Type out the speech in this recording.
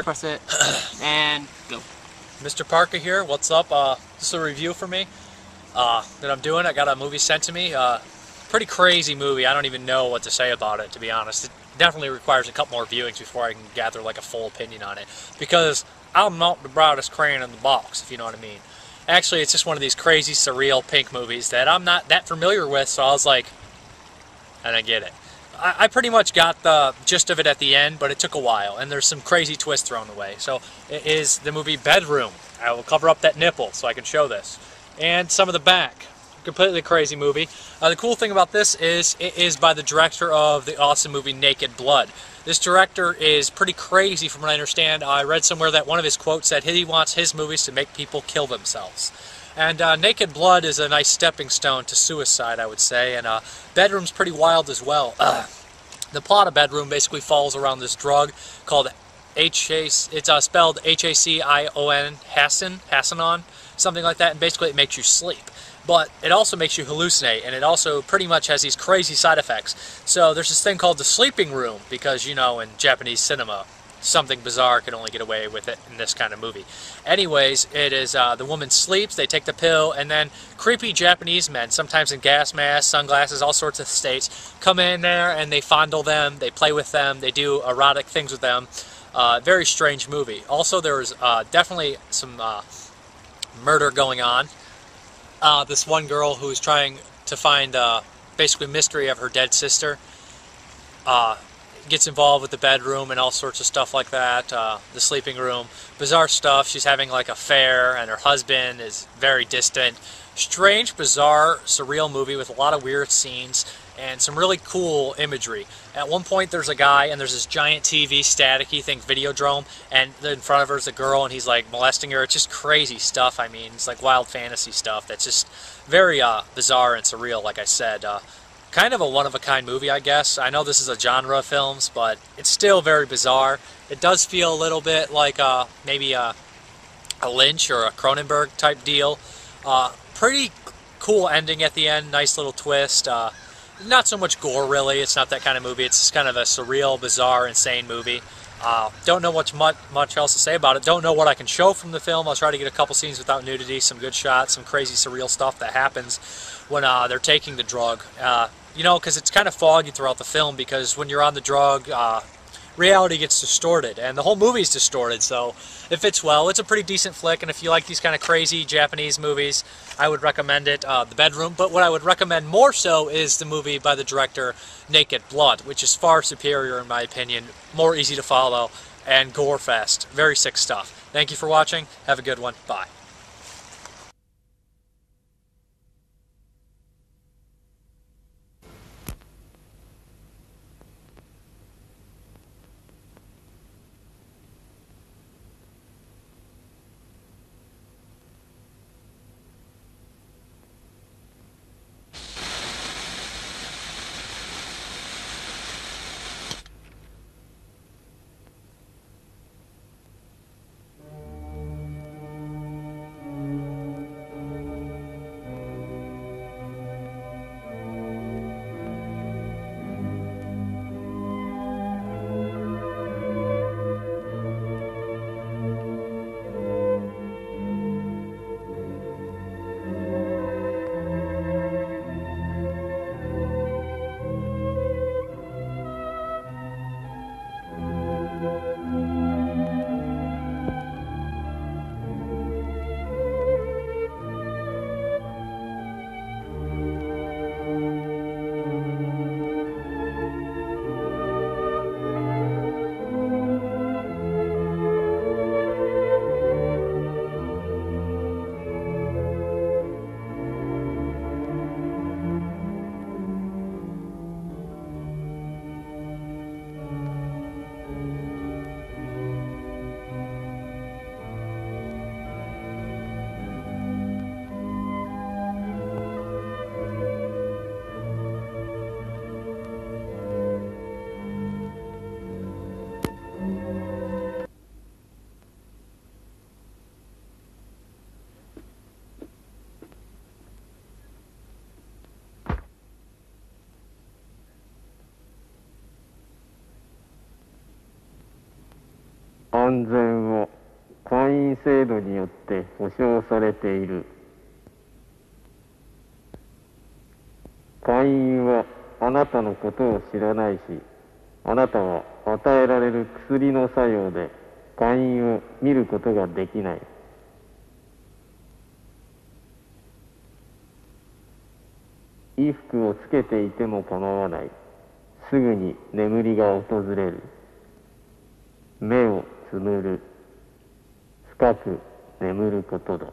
Press it, and go. Mr. Parker here. What's up? This is a review for me that I'm doing. I got a movie sent to me. Pretty crazy movie. I don't even know what to say about it, to be honest. It definitely requires a couple more viewings before I can gather like a full opinion on it, because I'm not the brightest crayon in the box, if you know what I mean. Actually, it's just one of these crazy, surreal pink movies that I'm not that familiar with, so I was like, and I get it. I pretty much got the gist of it at the end, but it took a while, and there's some crazy twists thrown away. So it is the movie Bedroom. I will cover up that nipple so I can show this. And some of the back. Completely crazy movie. The cool thing about this is it is by the director of the awesome movie Naked Blood. This director is pretty crazy from what I understand. I read somewhere that one of his quotes said he wants his movies to make people kill themselves. And Naked Blood is a nice stepping stone to suicide, I would say, and Bedroom's pretty wild as well. The plot of Bedroom basically falls around this drug called it's spelled H-A-C-I-O-N, Hacinon, something like that, and basically it makes you sleep. But it also makes you hallucinate, and it also pretty much has these crazy side effects. So there's this thing called the sleeping room, because, you know, in Japanese cinema, something bizarre could only get away with it in this kind of movie. Anyways, it is the woman sleeps, they take the pill, and then creepy Japanese men, sometimes in gas masks, sunglasses, all sorts of states, come in there and they fondle them, they play with them, they do erotic things with them. Very strange movie. Also, there's definitely some murder going on. This one girl who's trying to find basically mystery of her dead sister gets involved with the bedroom and all sorts of stuff like that, the sleeping room, bizarre stuff. She's having like an affair and her husband is very distant. Strange, bizarre, surreal movie with a lot of weird scenes and some really cool imagery. At one point there's a guy and there's this giant TV staticky thing, Videodrome, and in front of her is a girl and he's like molesting her. It's just crazy stuff. I mean, it's like wild fantasy stuff that's just very bizarre and surreal, like I said. Kind of a one-of-a-kind movie, I guess. I know this is a genre of films, but it's still very bizarre. It does feel a little bit like maybe a Lynch or a Cronenberg type deal. Pretty cool ending at the end, nice little twist. Not so much gore, really. It's not that kind of movie. It's just kind of a surreal, bizarre, insane movie. Don't know much else to say about it. Don't know what I can show from the film. I'll try to get a couple scenes without nudity, some good shots, some crazy, surreal stuff that happens when they're taking the drug. You know, because it's kind of foggy throughout the film, because when you're on the drug, reality gets distorted, and the whole movie's distorted, so it fits well. It's a pretty decent flick, and if you like these kind of crazy Japanese movies, I would recommend it, The Bedroom. But what I would recommend more so is the movie by the director Naked Blood, which is far superior in my opinion, more easy to follow, and gore-fest. Very sick stuff. Thank you for watching. Have a good one. Bye. 安全を会員制度によって保障されている。会員はあなたのことを知らないし、あなたは与えられる薬の作用で会員を見ることができない。衣服をつけていても構わない。すぐに眠りが訪れる。目をつむる。深く眠ることだ。